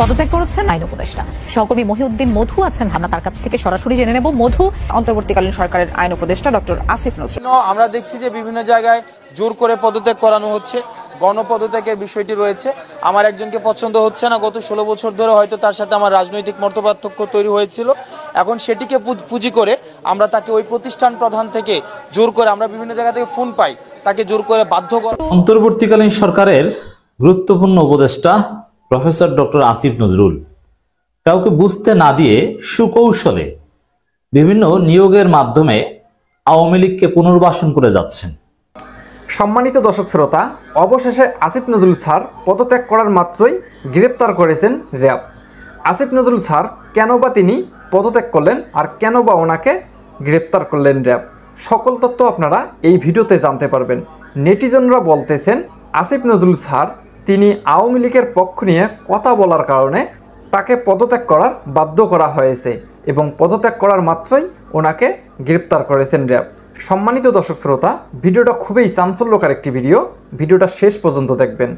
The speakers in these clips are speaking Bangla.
পদত্যাগ করেছেন আইন উপদেষ্টা। সহকর্মী মহিউদ্দিন মধু আছেন, আমরা তার কাছ থেকে সরাসরি জেনে নেব। মধু, অন্তর্বর্তীকালীন সরকারের আইন উপদেষ্টা ডক্টর আসিফ নজরুল। আমরা দেখছি যে বিভিন্ন জায়গায় জোর করে পদত্যাগ করানো হচ্ছে, গণপদত্যাগের বিষয়টি রয়েছে। আমার একজনকে পছন্দ হচ্ছে না, গত 16 বছর ধরে হয়তো তার সাথে আমার রাজনৈতিক মতপার্থক্য তৈরি হয়েছিল, এখন সেটিকে পুঁজি করে আমরা তাকে ওই প্রতিষ্ঠান প্রধান থেকে জোর করে, আমরা বিভিন্ন জায়গা থেকে ফোন পাই, তাকে জোর করে বাধ্য করা। অন্তর্বর্তীকালীন সরকারের গুরুত্বপূর্ণ উপদেষ্টা প্রফেসর ডক্টর আসিফ নজরুল কাউকে বুঝতে না দিয়ে সুকৌশলে বিভিন্ন নিয়োগের মাধ্যমে আওয়ামী লীগকে পুনর্বাসন করে যাচ্ছেন। সম্মানিত দর্শক শ্রোতা, অবশেষে আসিফ নজরুল স্যার পদত্যাগ করার মাত্রই গ্রেপ্তার করেছেন র্যাব। আসিফ নজরুল স্যার কেন বা তিনি পদত্যাগ করলেন আর কেন বা ওনাকে গ্রেপ্তার করলেন র্যাব, সকল তথ্য আপনারা এই ভিডিওতে জানতে পারবেন। নেটিজনরা বলতেছেন আসিফ নজরুল স্যার তিনি আওয়ামী লীগের পক্ষ নিয়ে কথা বলার কারণে তাকে পদত্যাগ করার বাধ্য করা হয়েছে এবং পদত্যাগ করার মাত্রই ওনাকে গ্রেপ্তার করেছেন র্যাব। সম্মানিত দর্শক শ্রোতা, ভিডিওটা খুবই চাঞ্চল্যকর একটি ভিডিওটা শেষ পর্যন্ত দেখবেন।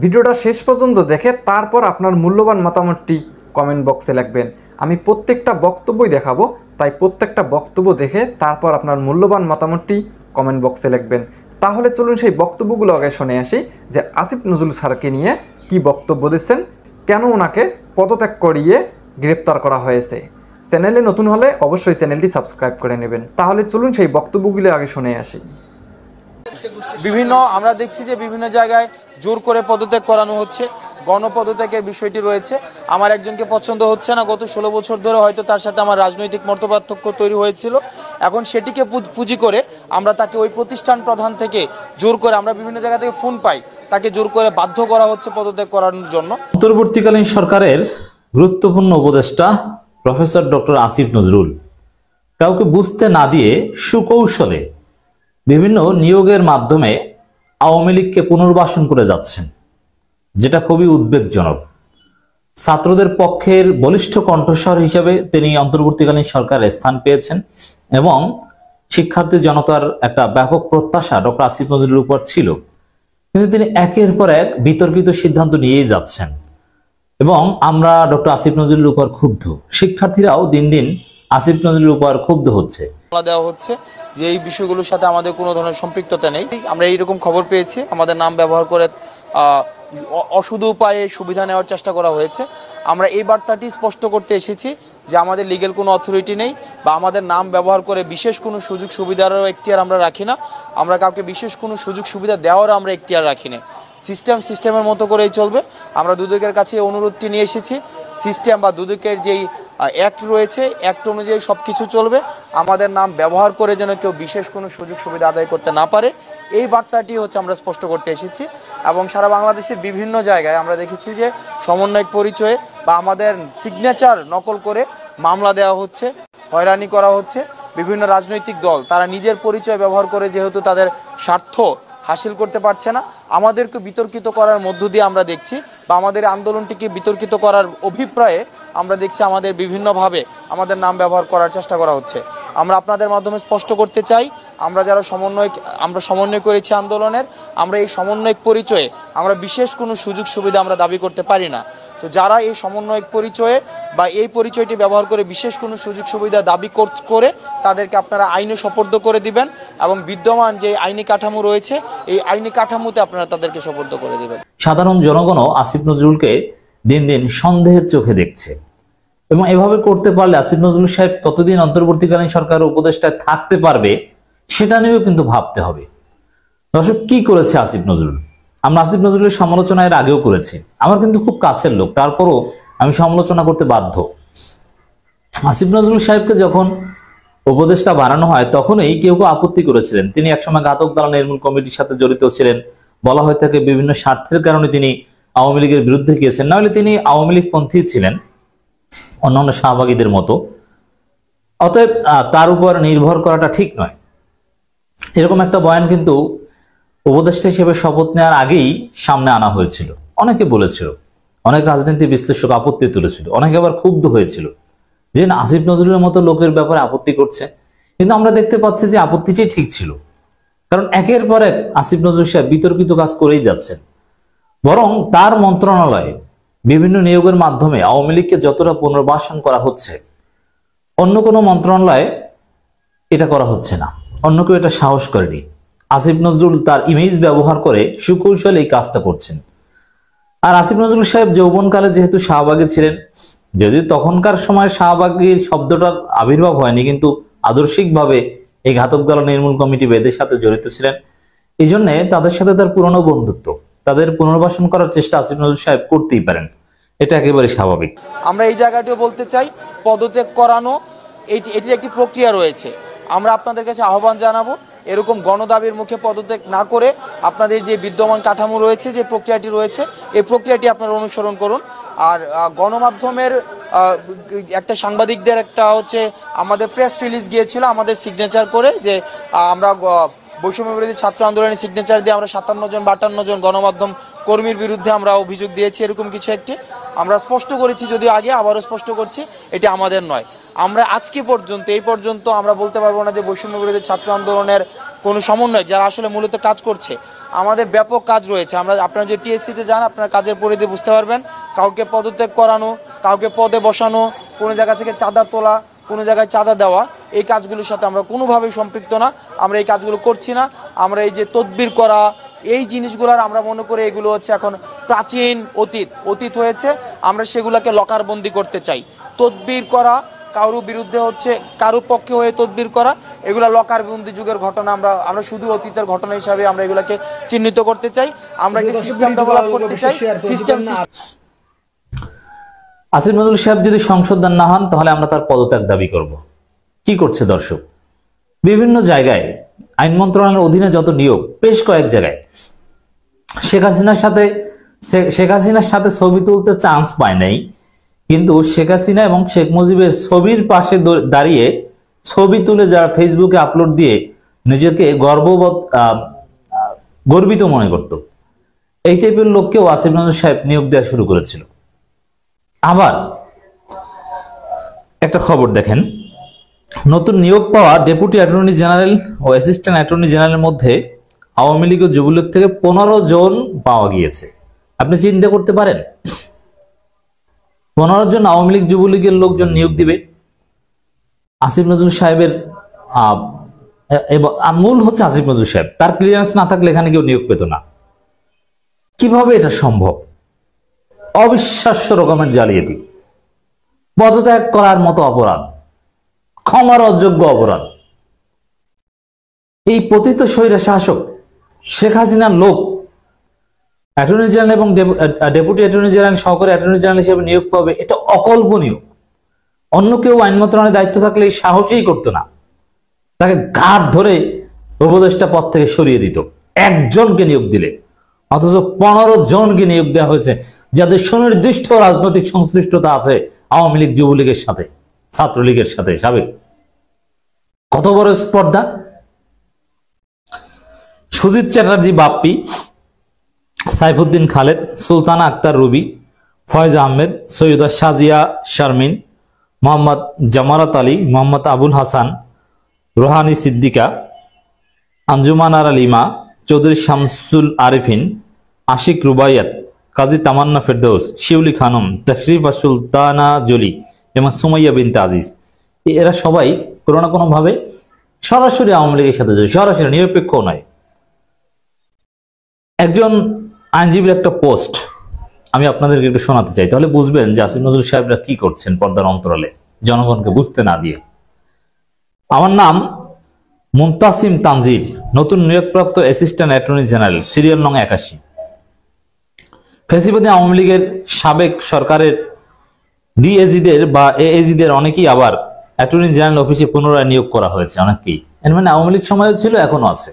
ভিডিওটা শেষ পর্যন্ত দেখে তারপর আপনার মূল্যবান মতামতটি কমেন্ট বক্সে লিখবেন। আমি প্রত্যেকটা বক্তব্যই দেখাবো, তাই প্রত্যেকটা বক্তব্য দেখে তারপর আপনার মূল্যবান মতামতটি কমেন্ট বক্সে লিখবেন। তাহলে চলুন সেই বক্তব্যগুলো আগে শুনে আসি যে আসিফ নজরুল স্যারকে নিয়ে কি বক্তব্য দিচ্ছেন, কেন ওনাকে পদত্যাগ করিয়ে গ্রেপ্তার করা হয়েছে। চ্যানেলে নতুন হলে অবশ্যই চ্যানেলটি সাবস্ক্রাইব করে নেবেন। তাহলে চলুন সেই বক্তব্যগুলো আগে শুনে আসি। আমরা দেখছি যে বিভিন্ন জায়গায় জোর করে পদত্যাগ করানো হচ্ছে, গণপদত্যাগের বিষয়টি রয়েছে। আমার একজনকে পছন্দ হচ্ছে না, গত 16 বছর ধরে হয়তো তার সাথে আমার রাজনৈতিক মতপার্থক্য তৈরি হয়েছিল, এখন সেটিকে পুঁজি করে আমরা তাকে ওই প্রতিষ্ঠান প্রধান থেকে জোর করে, আমরা বিভিন্ন জায়গা থেকে ফোন পাই, তাকে জোর করে বাধ্য করা হচ্ছে পদত্যাগ করানোর জন্য। অন্তর্বর্তীকালীন সরকারের গুরুত্বপূর্ণ উপদেষ্টা প্রফেসর ডক্টর আসিফ নজরুল কাউকে বুঝতে না দিয়ে সুকৌশলে বিভিন্ন নিয়োগের মাধ্যমে আওয়ামী লীগকে পুনর্বাসন করে যাচ্ছেন, যেটা খুবই উদ্বেগজনক। ছাত্রদের পক্ষের বলিষ্ঠ কণ্ঠস্বর হিসেবে তিনি অন্তর্বর্তীকালীন সরকারে স্থান পেয়েছেন এবং শিক্ষার্থী জনতার একটা ব্যাপক প্রত্যাশা ডক্টর আসিফ নজরুলের উপর ছিল, কিন্তু তিনি একের পর এক বিতর্কিত সিদ্ধান্ত নিয়েই যাচ্ছেন এবং আমরা ডক্টর আসিফ নজরুলের উপর ক্ষুব্ধ। শিক্ষার্থীরাও দিন দিন আসিফ নজরুলের উপর ক্ষুব্ধ হচ্ছে। দেওয়া হচ্ছে যে এই বিষয়গুলোর সাথে আমাদের কোনো ধরনের সম্পৃক্ততা নেই। আমরা এইরকম খবর পেয়েছি, আমাদের নাম ব্যবহার করে অসুধ উপায়ে সুবিধা নেওয়ার চেষ্টা করা হয়েছে। আমরা এই বার্তাটি স্পষ্ট করতে এসেছি যে আমাদের লিগ্যাল কোনো অথরিটি নেই বা আমাদের নাম ব্যবহার করে বিশেষ কোনো সুযোগ সুবিধারও এখতিয়ার আমরা রাখি না। আমরা কাউকে বিশেষ কোনো সুযোগ সুবিধা দেওয়ারও আমরা এখতিয়ার রাখি না। সিস্টেমের মতো করেই চলবে। আমরা দুদকের কাছে অনুরোধটি নিয়ে এসেছি, সিস্টেম বা দুদকের যেই অ্যাক্ট রয়েছে, অ্যাক্ট অনুযায়ী সব কিছু চলবে। আমাদের নাম ব্যবহার করে যেন কেউ বিশেষ কোনো সুযোগ সুবিধা আদায় করতে না পারে, এই বার্তাটি আমরা স্পষ্ট করতে এসেছি। এবং সারা বাংলাদেশের বিভিন্ন জায়গায় আমরা দেখেছি যে সমন্বয়ক পরিচয়ে বা আমাদের সিগনেচার নকল করে মামলা দেওয়া হচ্ছে, হয়রানি করা হচ্ছে। বিভিন্ন রাজনৈতিক দল তারা নিজের পরিচয় ব্যবহার করে যেহেতু তাদের স্বার্থ হাসিল করতে পারছে না, আমাদেরকে বিতর্কিত করার মধ্য দিয়ে আমরা দেখছি বা আমাদের আন্দোলনটিকে বিতর্কিত করার অভিপ্রায়ে আমরা দেখছি আমাদের বিভিন্নভাবে আমাদের নাম ব্যবহার করার চেষ্টা করা হচ্ছে। আমরা আপনাদের মাধ্যমে স্পষ্ট করতে চাই, আমরা যারা সমন্বয় করেছি আন্দোলনের, আমরা এই সমন্বয়ক পরিচয়ে আমরা বিশেষ কোনো সুযোগ সুবিধা আমরা দাবি করতে পারি না। তো যারা এই সমন্বয়ক পরিচয়ে বা এই পরিচয়টি ব্যবহার করে বিশেষ কোনো সুযোগ সুবিধা দাবি করে তাদেরকে আপনারা আইনে সোপর্দ করে দিবেন এবং বিদ্যমান যে আইনি কাঠামো রয়েছে এই আইনি কাঠামোতে আপনারা তাদেরকে সোপর্দ করে দিবেন। সাধারণ জনগণও আসিফ নজরুলকে দিন দিন সন্দেহের চোখে দেখছে এবং এভাবে করতে পারলে আসিফ নজরুল সাহেব কতদিন অন্তর্বর্তীকালীন সরকারের উপদেষ্টায় থাকতে পারবে সেটা নিয়েও কিন্তু ভাবতে হবে। দর্শক, কি করেছে আসিফ নজরুল? আমরা আসিফ নজরুলের সমালোচনা এর আগেও করেছি, আমার কিন্তু খুব কাছের লোক, তারপরও আমি সমালোচনা করতে বাধ্য। আসিফ নজরুল সাহেবকে যখন উপদেষ্টা বানানো হয় তখনই কেউ কেউ আপত্তি করেছিলেন, তিনি একসময় ঘাতক দালাল নির্মূল কমিটির সাথে জড়িত ছিলেন, বলা হয়ে থাকে বিভিন্ন স্বার্থের কারণে তিনি আওয়ামী লীগের বিরুদ্ধে গিয়েছেন, নাহলে তিনি আওয়ামী লীগ পন্থী ছিলেন অন্যান্য শাহবাগীদের মতো। অতএব তার উপর নির্ভর করাটা ঠিক নয়। এরকম একটা বয়ান কিন্তু উপদেষ্টা হিসেবে শপথ নেওয়ার আগেই সামনে আনা হয়েছিল। অনেকে বলেছিল, অনেক রাজনীতি বিশ্লেষক আপত্তি তুলেছিল, অনেকে আবার ক্ষুব্ধ হয়েছিল যে আসিফ নজরুলের মতো লোকের ব্যাপারে আপত্তি করছে। কিন্তু আমরা দেখতে পাচ্ছি যে আপত্তিটি ঠিক ছিল, কারণ একের পর এক আসিফ নজরুল সাহেব বিতর্কিত কাজ করেই যাচ্ছেন। বরং তার মন্ত্রণালয়ে বিভিন্ন নিয়োগের মাধ্যমে আওয়ামী লীগকে যতটা পুনর্বাসন করা হচ্ছে, অন্য কোনো মন্ত্রণালয়ে এটা করা হচ্ছে না, অন্য কেউ এটা সাহস করেনি। আসিফ নজরুল তার ইমেজ ব্যবহার করে সুকৌশলে এই কাজটা করছেন। আর আসিফ নজরুল সাহেব যৌবনকালে যেহেতু শাহবাগী ছিলেন, যদিও তখনকার সময় শাহবাগীর শব্দটার আবির্ভাব হয়নি, কিন্তু আদর্শিকভাবে এই ঘাতক দল নির্মূল কমিটি বেদের সাথে জড়িত ছিলেন। এই জন্য তাদের সাথে তার পুরনো বন্ধুত্ব, তাদের পুনর্বাসন করার চেষ্টা আসিফ নজরুল সাহেব করতেই পারেন, এটা একেবারে স্বাভাবিক। আমরা এই জায়গাটিও বলতে চাই, পদত্যাগ করানো এটির একটি প্রক্রিয়া রয়েছে। আমরা আপনাদের কাছে আহ্বান জানাবো, এরকম গণদাবির মুখে পদত্যাগ না করে আপনাদের যে বিদ্যমান কাঠামো রয়েছে, যে প্রক্রিয়াটি রয়েছে, এই প্রক্রিয়াটি আপনারা অনুসরণ করুন। আর গণমাধ্যমের একটা সাংবাদিকদের একটা আমাদের প্রেস রিলিজ গিয়েছিল আমাদের সিগনেচার করে, যে আমরা বৈষম্য বিরোধী ছাত্র আন্দোলনের সিগনেচার দিয়ে আমরা 57 জন 52 জন গণমাধ্যম কর্মীর বিরুদ্ধে আমরা অভিযোগ দিয়েছি, এরকম কিছু একটি আমরা স্পষ্ট করেছি, যদিও আগে আবারও স্পষ্ট করছি, এটি আমাদের নয়। আমরা আজকে পর্যন্ত এই পর্যন্ত আমরা বলতে পারবো না যে বৈষম্য বিরোধী ছাত্র আন্দোলনের কোনো সমন্বয় যারা আসলে মূলত কাজ করছে। আমাদের ব্যাপক কাজ রয়েছে। আপনারা যে টিএসসিতে যান, আপনার কাজের পরিধি বুঝতে পারবেন। কাউকে পদত্যাগ করানো, কাউকে পদে বসানো, কোনো জায়গা থেকে চাঁদা তোলা, কোনো জায়গায় চাঁদা দেওয়া, এই কাজগুলোর সাথে আমরা কোনোভাবেই সম্পৃক্ত না। আমরা এই কাজগুলো করছি না। আমরা এই যে তদবির করা, এই জিনিসগুলোর আমরা মনে করি এগুলো এখন প্রাচীন অতীত হয়েছে। আমরা সেগুলোকে লকারবন্দি করতে চাই। তদবির করা, কারো বিরুদ্ধে কারো পক্ষে হয়ে তদবির করা, এগুলো লকারবন্দি যুগের ঘটনা। আমরা শুধু অতীতের ঘটনা হিসাবে আমরা এগুলোকে চিহ্নিত করতে চাই। আমরা একটা সিস্টেম ডেভেলপ করতে চাই। আসিফ নজরুল সাহেব যদি সংশোধন না হন, তাহলে আমরা তার পদত্যাগ দাবি করব। কি করছে দর্শক, বিভিন্ন জায়গায় আইন মন্ত্রণালয়ের অধীনে যত নিয়োগ, বেশ কয়েক জায়গায় শেখ হাসিনার সাথে ছবি তুলতে চান্স পায় নাই, কিন্তু শেখ হাসিনা এবং শেখ মুজিবের ছবির পাশে দাঁড়িয়ে ছবি তুলে যারা ফেসবুকে আপলোড দিয়ে নিজেকে গর্বিত মনে করত, এই টাইপের লোককেও আসিফ নজরুল সাহেব নিয়োগ দেওয়া শুরু করেছিল। আবার একটা খবর দেখেন, নতুন নিয়োগ পাওয়া ডেপুটি অ্যাটর্নি জেনারেল ও অ্যাসিস্ট্যান্ট অ্যাটর্নি জেনারেলের মধ্যে আওয়ামী লীগ ও যুবলীগ থেকে 15 জন পাওয়া গিয়েছে। আপনি চিন্তা করতে পারেন, 15 জন আওয়ামী লীগ যুবলীগের লোকজন নিয়োগ দিবে। আসিফ নজরুল সাহেবের মূল আসিফ নজরুল সাহেব, তার ক্লিয়ারেন্স না থাকলে এখানে কেউ নিয়োগ পেত না। কিভাবে এটা সম্ভব? অবিশ্বাস্য রকমের জালিয়াতি, পদত্যাগ করার মতো অপরাধ, ক্ষমার অযোগ্য অপরাধ। এই পতিত স্বৈরা শাসক শেখ হাসিনার লোক অ্যাটর্নি জেনারেল এবং ডেপুটি অ্যাটর্নি জেনারেল, সহকারী অ্যাটর্নি জেনারেল হিসেবে নিয়োগ পাবে, এটা অকল্পনীয়। অন্য কেউ আইন মন্ত্রণালয়ের দায়িত্ব থাকলে এই সাহসই করতো না, তাকে ঘাট ধরে উপদেষ্টা পদ থেকে সরিয়ে দিত একজনকে নিয়োগ দিলে। অথচ 15 জনকে নিয়োগ দেওয়া হয়েছে, যাদের সুনির্দিষ্ট রাজনৈতিক সংশ্লিষ্টতা আছে আওয়ামী লীগ যুবলীগের সাথে, ছাত্রলীগের সাথে সাবেক। কত বড় স্পর্ধা! সুজিত চ্যাটার্জি বাপ্পি, সাইফুদ্দিন খালেদ, সুলতানা আক্তার রুবি, ফয়েজ আহমেদ, সৈয়দা সাজিয়া শারমিন, মোহাম্মদ জামারাত আলী, মোহাম্মদ আবুল হাসান, রোহানি সিদ্দিকা, আঞ্জুমান আরা লিমা, চৌধুরী শামসুল আরিফিন, আশিক রুবাইয়াত, কাজী তামান্না ফেরদৌস, শিউলি খানম, তশরিফা সুলতানা জলি এবং সুমাইয়া বিনতে আজিজ, এরা সবাই কোনো না কোনো ভাবে সরাসরি আওয়ামী লীগের সাথে জড়িত, সরাসরি, নিরপেক্ষ নয়। একজন আইনজীবীর একটা পোস্ট আমি আপনাদেরকে একটু শোনাতে চাই, তাহলে বুঝবেন যে আসিফ নজরুল সাহেবরা কি করছেন পর্দার অন্তরালে, জনগণকে বুঝতে না দিয়ে। আমার নাম মুনতাসিম তানজির, নতুন নিয়োগপ্রাপ্ত অ্যাসিস্ট্যান্ট অ্যাটর্নি জেনারেল, সিরিয়াল নং 81। ফ্যাসিবাদী আওয়ামী লীগের সাবেক সরকারের ডিএজিদের বা এএজিদের অনেকেই আবার অ্যাটর্নি জেনারেল অফিসে পুনরায় নিয়োগ করা হয়েছে, অনেকেই। এর মানে আওয়ামী লীগ সময়ও ছিল, এখনো আছে।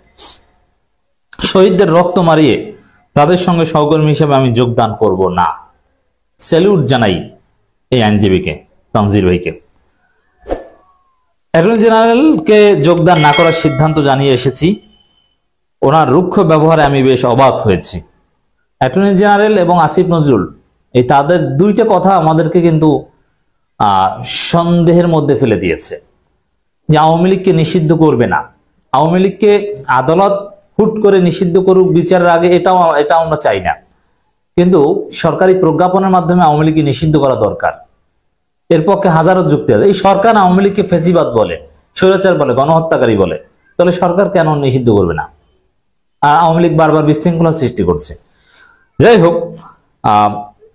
শহীদদের রক্ত মারিয়ে তাদের সঙ্গে সহকর্মী হিসেবে আমি যোগদান করব না। স্যালুট জানাই এই আইনজীবীকে, তানজির ভাইকে। অ্যাটর্নি জেনারেলকে যোগদান না করার সিদ্ধান্ত জানিয়ে এসেছি। ওনার রুক্ষ ব্যবহারে আমি বেশ অবাক হয়েছি। অ্যাটর্নি জেনারেল এবং আসিফ নজরুল, এই তাদের দুইটা কথা আমাদেরকে কিন্তু সন্দেহের মধ্যে ফেলে দিয়েছে যে আওয়ামী লীগকে নিষিদ্ধ করবে না। আওয়ামী লীগকে আদালত হুট করে নিষিদ্ধ করুক বিচারের আগে, এটাও আমরা চাই না। কিন্তু সরকারি প্রজ্ঞাপনের মাধ্যমে আওয়ামী লীগকে নিষিদ্ধ করা দরকার। এর পক্ষে হাজারো যুক্তি আছে। এই সরকার আওয়ামী লীগকে ফেসিবাদ বলে, স্বৈরাচার বলে, গণহত্যাকারী বলে, তাহলে সরকার কেন নিষিদ্ধ করবে না? আর আওয়ামী লীগ বারবার বিশৃঙ্খলা সৃষ্টি করছে। যাই হোক,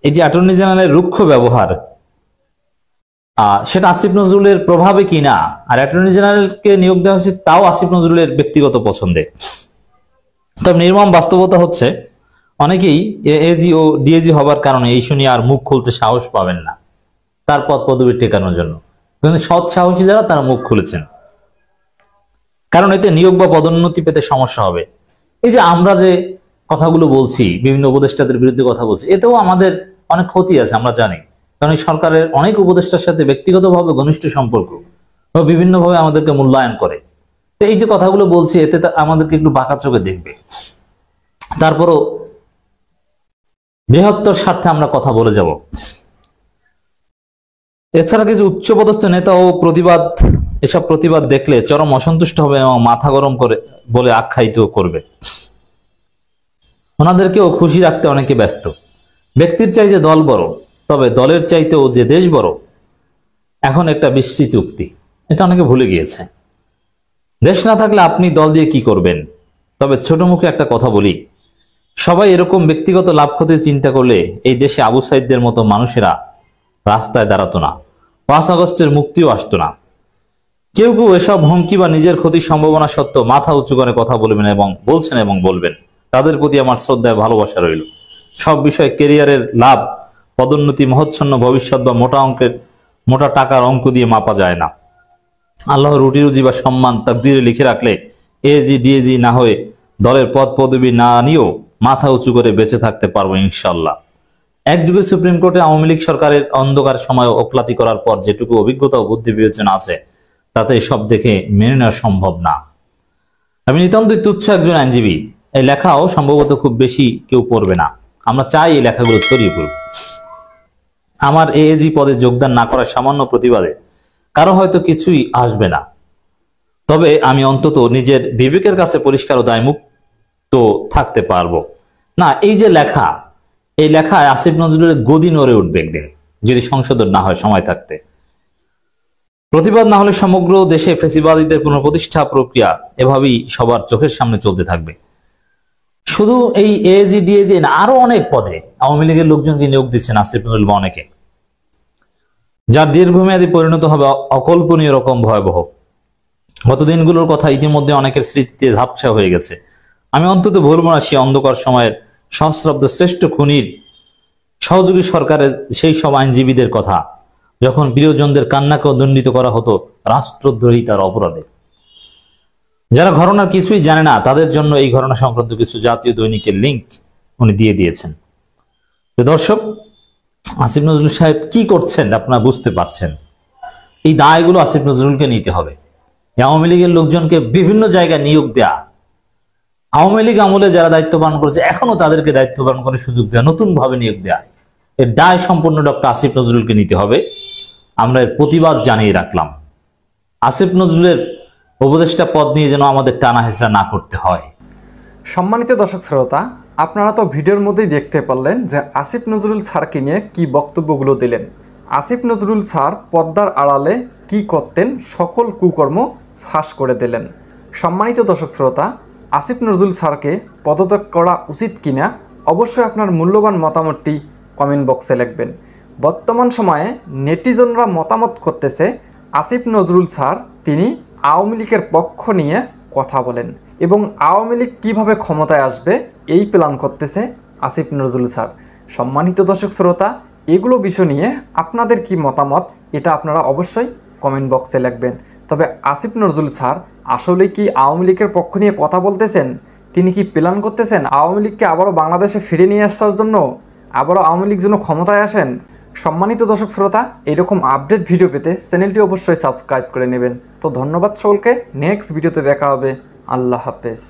এই যে অ্যাটর্নি জেনারেলের রুক্ষ ব্যবহার, সেটা আসিফ নজরুলের প্রভাবে কিনা, আর অ্যাটর্নি জেনারেলকে নিয়োগ দেওয়া হয়েছে তাও আসিফ নজরুলের ব্যক্তিগত পছন্দে। তবে নির্মম বাস্তবতা হচ্ছে অনেকেই এজি ও ডিএজি হবার কারণে এই শুনিয়ে আর মুখ খুলতে সাহস পাবেন না তার পদ পদবি টেকানোর জন্য। কিন্তু সৎ সাহসী যারা তারা মুখ খুলেছেন, কারণ এতে নিয়োগ বা পদোন্নতি পেতে সমস্যা হবে। এই যে আমরা যে কথাগুলো বলছি, বিভিন্ন উপদেষ্টাদের বিরুদ্ধে কথা বলছি, এতেও আমাদের অনেক ক্ষতি আছে, আমরা জানি। কারণ এই সরকারের অনেক উপদেষ্টার সাথে ব্যক্তিগতভাবে ঘনিষ্ঠ সম্পর্ক বা বিভিন্নভাবে আমাদেরকে মূল্যায়ন করে। তো এই যে কথাগুলো বলছি, এতে আমাদেরকে একটু বাঁকা চোখে দেখবে। তারপরও বৃহত্তর স্বার্থে আমরা কথা বলে যাব। এছাড়া কিছু উচ্চপদস্থ নেতা ও এসব প্রতিবাদ দেখলে চরম অসন্তুষ্ট হবে এবং মাথা গরম করে বলে আখ্যায়িত করবে। ওনাদেরকেও খুশি রাখতে অনেকে ব্যস্ত। ব্যক্তির চাইতে দল বড়, তবে দলের চাইতেও যে দেশ বড়, এখন একটা বিস্তৃত উক্তি, এটা অনেকে ভুলে গিয়েছে। দেশ না থাকলে আপনি দল দিয়ে কি করবেন? তবে ছোট মুখে একটা কথা বলি, সবাই এরকম ব্যক্তিগত লাভ ক্ষতির চিন্তা করলে এই দেশে আবু সাইদদের মতো মানুষেরা রাস্তায় দাঁড়াতো না, 5 আগস্টের মুক্তিও আসতো না। কেউ কেউ এসব হুমকি বা নিজের ক্ষতির সম্ভাবনা সত্ত্বেও মাথা উঁচু করে কথা বলবেন এবং বলছেন এবং বলবেন। তাদের প্রতি আমার শ্রদ্ধায় ভালোবাসা রইল। সব বিষয়ে ক্যারিয়ারের লাভ, পদোন্নতি, মহচ্ছন্ন ভবিষ্যৎ বা মোটা টাকার অঙ্ক দিয়ে মাপা যায় না। আল্লাহর রুটি রুজি বা সম্মান তাকদীরে লিখে রাখলে এজি ডিএজি না হয়ে দলের পদ পদবি না নিয়েও মাথা উঁচু করে বেঁচে থাকতে পারবো ইনশাল্লাহ। একযুগে সুপ্রিম কোর্টে আওয়ামী লীগ সরকারের অন্ধকার সময় ওকলাতি করার পর যেটুকু অভিজ্ঞতা ও বুদ্ধি বিবেচনা আছে, তাতে সব দেখে মেনে নেওয়া সম্ভব না। আমি নিতান্তই তুচ্ছ একজন আইনজীবী, এই লেখাও সম্ভবত খুব বেশি কেউ পড়বে না। আমরা চাই এই লেখাগুলো ছড়িয়ে পড়ুক। আমার এএজি পদে যোগদান না করার সামান্য প্রতিবাদে কারো হয়তো কিছুই আসবে না, তবে আমি অন্তত নিজের বিবেকের কাছে পরিষ্কার ও দায়মুক্ত থাকতে পারবো না। এই যে লেখা, এই লেখায় আসিফ নজরুলের গদি নড়ে উঠবে একদিন, যদি সংশোধন না হয় সময় থাকতে। প্রতিবাদ না হলে সমগ্র দেশে ফ্যাসিবাদীদের পুনঃপ্রতিষ্ঠা প্রক্রিয়া এভাবেই সবার চোখের সামনে চলতে থাকবে। শুধু এই এজি ডিএজি না, আরো অনেক পদে আওয়ামী লীগের লোকজনকে নিয়োগ দিচ্ছেন আসিফ নজরুল বা অনেকে, যার দীর্ঘমেয়াদী পরিণত হবে অকল্পনীয় রকম ভয়াবহ। গত দিনগুলোর কথা ইতিমধ্যে অনেকের স্মৃতিতে ঝাপসা হয়ে গেছে। আমি অন্তত ভুলব না সেই অন্ধকার সময়ের সহস্রাব্দ শ্রেষ্ঠ খুনির সহযোগী সরকারের সেই সব আইনজীবীদের কথা, যখন প্রিয়জনদের কান্নাকেও দণ্ডিত করা হতো রাষ্ট্রদ্রোহিতার অপরাধে। যারা ঘটনার কিছুই জানে না, তাদের জন্য এই ঘটনা সংক্রান্ত কিছু জাতীয় দৈনিকের লিঙ্ক উনি দিয়ে দিয়েছেন। তো দর্শক, আসিফ নজরুল সাহেব কি করছেন আপনারা বুঝতে পারছেন। এই দায়গুলো আসিফ নজরুলকে নিতে হবে। আওয়ামী লীগের লোকজনকে বিভিন্ন জায়গায় নিয়োগ দেয়া, আওয়ামী লীগ আমলে যারা দায়িত্ব পালন করেছে এখনো তাদেরকে দায়িত্ব পালন করার সুযোগ দেওয়া, নতুন ভাবে নিয়োগ দেওয়া, এর দায় সম্পূর্ণ ডক্টর আসিফ নজরুলকে নিতে হবে। আমরা এর প্রতিবাদ জানিয়ে রাখলাম। আসিফ নজরুলের উপদেষ্টা পদ নিয়ে যেন আমাদের টানা হেঁচড়া না করতে হয়। সম্মানিত দর্শক শ্রোতা, আপনারা তো ভিডিওর মধ্যেই দেখতে পারলেন যে আসিফ নজরুল স্যারকে নিয়ে কি বক্তব্যগুলো দিলেন। আসিফ নজরুল স্যার পর্দার আড়ালে কি করতেন সকল কুকর্ম ফাঁস করে দিলেন। সম্মানিত দর্শক শ্রোতা, আসিফ নজরুল স্যারকে পদত্যাগ করা উচিত কিনা অবশ্যই আপনার মূল্যবান মতামতটি কমেন্ট বক্সে লিখবেন। বর্তমান সময়ে নেটিজনরা মতামত করতেছে আসিফ নজরুল স্যার তিনি আওয়ামী লীগের পক্ষ নিয়ে কথা বলেন এবং আওয়ামী লীগ কীভাবে ক্ষমতায় আসবে এই প্ল্যান করতেছে আসিফ নজরুল স্যার। সম্মানিত দর্শক শ্রোতা, এগুলো বিষয় নিয়ে আপনাদের কি মতামত এটা আপনারা অবশ্যই কমেন্ট বক্সে লিখবেন। তবে আসিফ নজরুল স্যার আসলে কি আওয়ামী লীগের পক্ষ নিয়ে কথা বলতেছেন? তিনি কি প্ল্যান করতেছেন আওয়ামী লীগকে আবারও বাংলাদেশে ফিরে নিয়ে আসার জন্য, আবারও আওয়ামী লীগ যেন ক্ষমতায় আসেন? সম্মানিত দর্শক শ্রোতা, এরকম আপডেট ভিডিও পেতে চ্যানেলটি অবশ্যই সাবস্ক্রাইব করে নেবেন। তো ধন্যবাদ সকলকে, নেক্সট ভিডিওতে দেখা হবে। আল্লাহ হাফেজ।